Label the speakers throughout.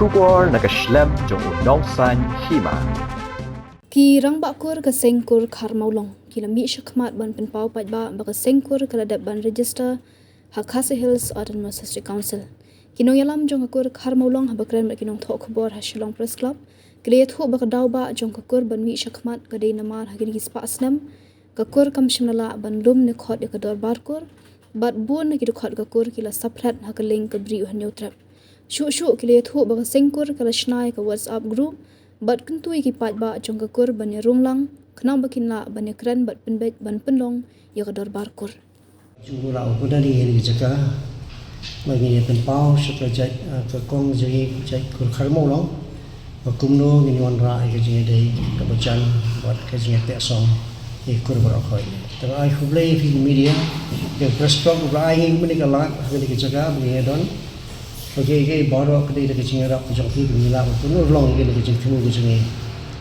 Speaker 1: Shubor nakaslem jong unongsan Hima.
Speaker 2: Ki Rangbah kur ka sengkur Kharmawlong ki lami syakmat ban penpau pajba baka sengkur kaladat ban register Hakase Hills Autonomous District Council. Kinong yalam jong kur Kharmawlong habakren ba kinong thok khobor Shillong Press Club. Kriyat ho baka dawba jong kur ban mi syakmat kadai namar hagin gispa asnam kur kam shimnala ban lum ne khot ka dor barkur bat bun ki khot kur kila Saphret hakaling ka bri uhnyotrap. Shu kriyat ho baka sengkur kala shnai ka WhatsApp group bat kentui ki pajba jong kur ban Rung kenang bakin la ban kran bat penbet ban penlong ya ka dor barkur.
Speaker 3: Jumlah aku dari ini juga bagi penpau sekejap kekong jadi kur Kharmawlong kumno ini wanra kerja dari kebacan buat kerja teksong kur berakoi. Terakhir hublai di media yang press club berai ini mereka lat mereka jaga begini don. Okey baru kedai kerja rak jangki begini kumno long kerja kumno kerja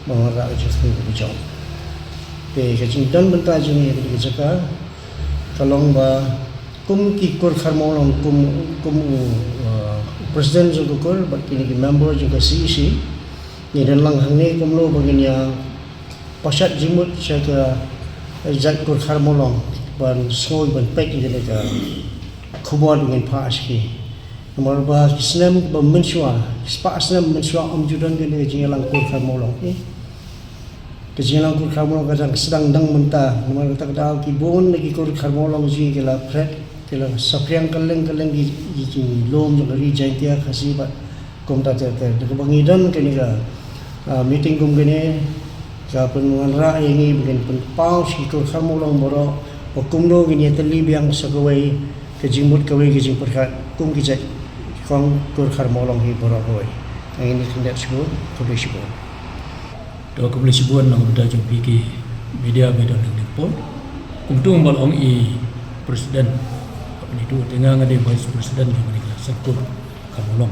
Speaker 3: mengarah kerja kumno kerja. Kerja dan bentar jadi kerja jaga. Kalong ba kum ki kur Kharmawlong kum presiden jo kur bat kini ki member jo ka CEC ni dan lang hang ni kum lo baginya pasat jimut jaga zat kur Kharmawlong ban soi ban pek ni ka khubor dengan pa aski nomor ba kisnem ba mensua spa asnem mensua amjudan ke jingalang kur Kharmawlong ni kejilang kur Kharmawlong kadang sedang dang mentah nomor tak tahu kibun lagi kur Kharmawlong ji kela pret kela sapriang kaleng ji lom jong ri jaintia khasi bat kom ta te de bangidan ke ni ga meeting kum gene ka penuan ra ini bikin penpau si kur Kharmawlong boro pokumdo gini teli biang sagawai kejimut kawai kejim perkat kum kijat kong kur Kharmawlong hi boro hoi ini tindak sebut publish sebut
Speaker 4: Dua kebelis buan nak berda jom pergi media dengan Nepal. Untung balong presiden apa itu tengah ngadi vice presiden yang mereka sekur Kharmawlong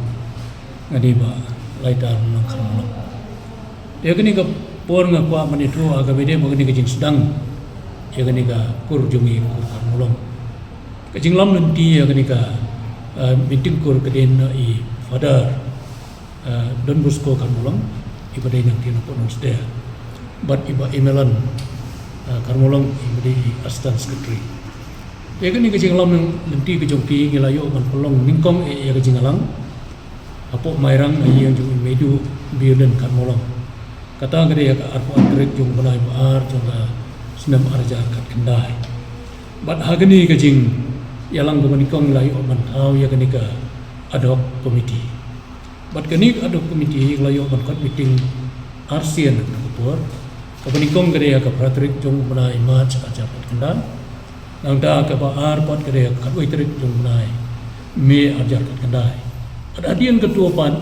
Speaker 4: ngadi ba laitar nang Kharmawlong. Dia kini ke por ngakwa manitu aga media bagani ke jing sedang. Dia kini ke kur jungi kur Kharmawlong. Ke jing lam nanti dia kini ke meeting kur ke den father Don Bosco Kharmawlong. Iba day nang tinapon dia, but iba emailan Kharmawlong iba day assistant secretary. Ya kan ni kecing alam nanti kejongki ngelayo man pelong ningkong ya kecing alang. Apo mairang yang jung medu biudan Kharmawlong. Kata ngade ya arpo antrik jung balai baar jung senam arja kat kendai. But hagani kecing yalang ningkong ngelayo man tau ya kan ni ke ad hoc committee. Bat kini ada komiti layo berkat meeting ASEAN kapur. Kapaningkong gede ka pratrik jong benai match aja pat kendan. Nang da ka baar pat gede ka uitrik jong benai me ajar kat kendai. Ada adian ketua pan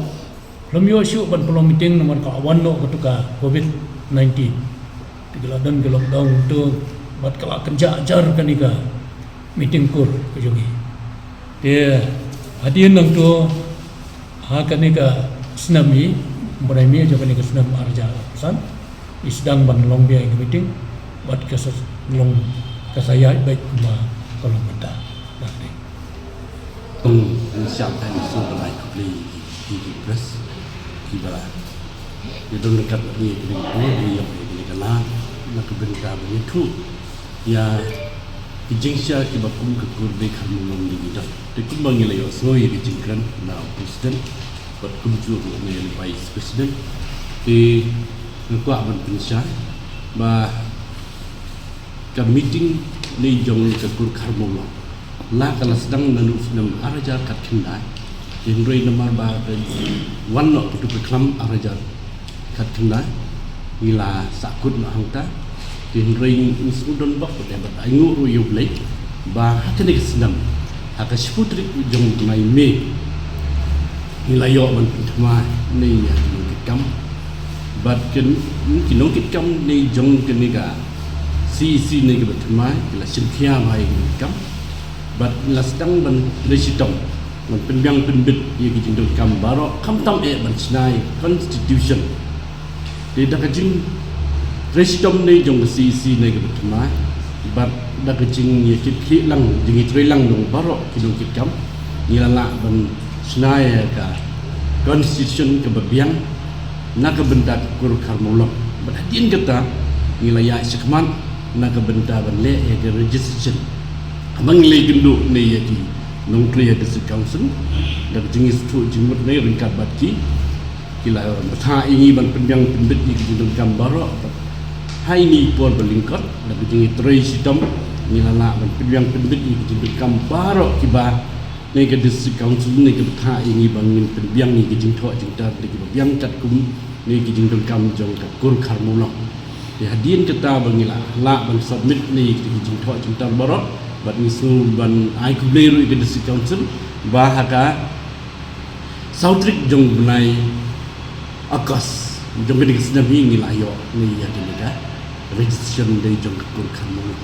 Speaker 4: lemyo syu pan pelong meeting nomor ka awan no ketuka COVID-19. Digeladan ke lockdown tu bat kala kerja ajar kan ika meeting kur ke jongi. Dia adian nang tu akan ni ke senami berai mi aja kan ni ke senam arja pesan sedang ban long biaya ke meeting buat ke long ke saya baik kuma kalau minta nanti
Speaker 5: siapa yang suruh belai beli di press kibara dia dong dekat ni dia ni kena nak berita begini tu ya Ijingsia kiba kum ke kurbe Kharmawlong ni dah. Tekun bangilai osoi di jingkran na presiden, buat kumju ni vice president. Di ngkuah ban pensya, bah ke meeting ni jong ke kur Kharmawlong. La kala sedang nanu senam arajar kat kendai. Jenrei nomor bah wan no tu reklam arajar kat kendai. Ila sakut na hangta. Din rain insudon bak pada bertaingu ruyu blek bah kene kesenam haka sputrik jong mai me ilayo man putma ni ya kitkam bat ken kinong kitkam ni jong kene ga CC ni ke betma la simthia mai kitkam bat la sedang ban residom man penbyang penbit ye ki jindong kam baro kam tam ban snai constitution di dak jing Residom ni jong CC ni ke betma, bat dah kecing ye kit lang, jengi trei lang dong barok kidong kitkam, ni lala ban senaya ka constitution ke babiang nak benda kur Kharmawlong berhadian kata nilai sekman nak benda banle ya ke registration amang nilai genduk ni ya ki nongkri ada council dan jengis tu jemut ni ringkat batki kila betha ini ban penjang pendet ni kejendung gambar hai ni pol berlingkar dan jengi tray sitam ni lala ban penjang pendet ni kejendung gambar kiba ni ke district council ni ke betha ini bangin penjang ni kejeng thok jeng tar ni ke biang cat kum ni kejendung kam jong ka kur Kharmawlong di hadian kita bangila la ban submit ni kejeng thok jeng tar barok bat misul ban ai ku leru ke district council bahaka sautrik jong benai akas jong ke district ni layo ni ya denika registration dari jong ke kur Kharmawlong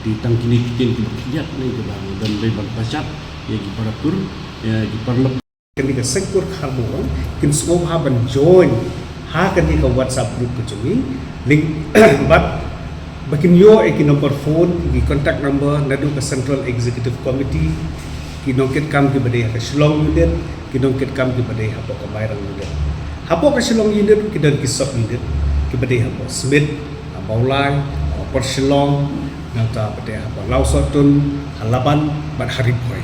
Speaker 5: di tang kini kitin lihat ni ke bang dan leban pasat ya di parakur ya di parlep
Speaker 3: kan di sektor Kharmawlong kin semua haban join ha kan di WhatsApp group ke jumi link but bakin yo ki number phone ki contact number nadu ke Central Executive Committee ki nongket kam ki badai ha Shillong unit ki nongket kam ki badai ha pok Mairang unit ha pok Shillong unit ki dan ki sub unit ki badai ha pok Smith ha Baulai ha Port Shillong nata badai ha pok Lausotun Halaban bat Haripoi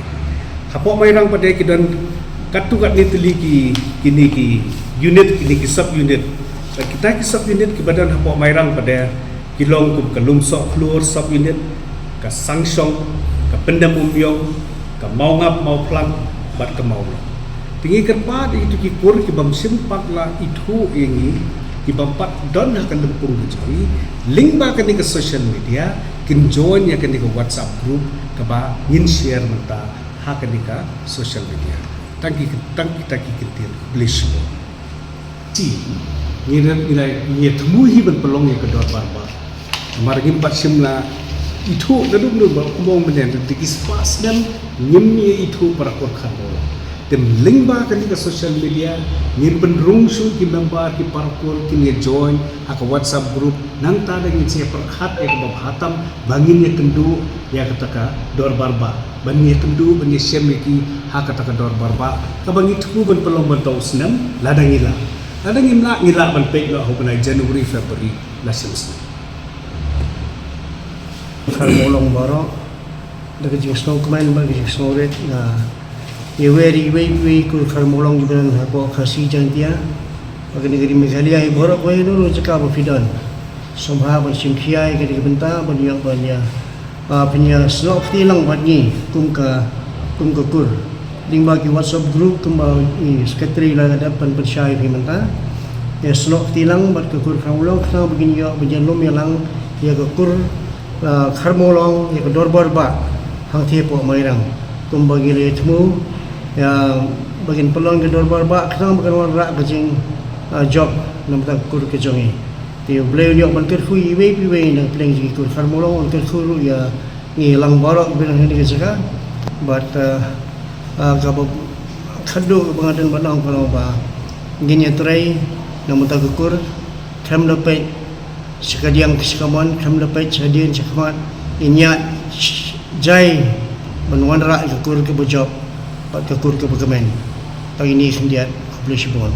Speaker 3: ha pok Mairang badai ki dan katukat ni teli ki kini ki unit kini ki sub unit kita ki sub unit ki badan ha pok Mairang badai kilong kum kalum sok keluar sub unit ka sangsong ka pendam umyong ka mau ngap mau plang bat ka mau tingi Kyrpad itu ki kur ki bam simpat la itu yengi ki bampat don ha kan lempung kejari link ba kan ke social media kin join ya kan ke WhatsApp group ka ba ngin share menta ha kan ke social media tangki kita ki kintir blish si nilai temu hi ban pelong ya ke dot barba margim patsimla itu dadum do kumong menen tikis pas dan nyemni itu para kur Kharmawlong tem lingba kan di social media ngin penrung su ki member ki parkur ki ne join aka WhatsApp group nang ta da ngin se perhat ya ke hatam bangin ya kendu ya kataka dor barba bani ya kendu bani sem ki ha kataka dor barba ka bangi tu ban pelong ban tau senam ladang ngila ban pek lo ho kana January February lessons Kharmawlong baro daga jing snow kemain bagi jing snow red na yeweri we kur Kharmawlong gidan hapo khasi jang dia bagi negeri Meghalaya baro ko ino jaka ba fidan somha ban simkhia ke di benta ban yang banya punya snow tilang badni kum ka kur ding bagi WhatsApp group kembal ni sekretari la dapat bersyai menta ya snow tilang bad ke kur Kharmawlong kena begini ya berjalum yang ya ke kur Kharmawlong ya kedor barba hang tie pok Mairang kum bagi le temu ya bagin pelong kedor barba kang bagan warra kejing job nam ta kur ke jongi ti bleu nyok ban ker hui we pi we nang pleng ji kur Kharmawlong ker khuru ya ngi lang barok bilang ni ke jaka but ka ba khadu bangadan banang kalau ba ngin ya trai nam ta kur tham lepet sekadiang kesekamon kam dapat sadian cakmat inyat jai menwandra ke kur ke bojok pat ke kur ke begamen pagi ni sendiat boleh sibon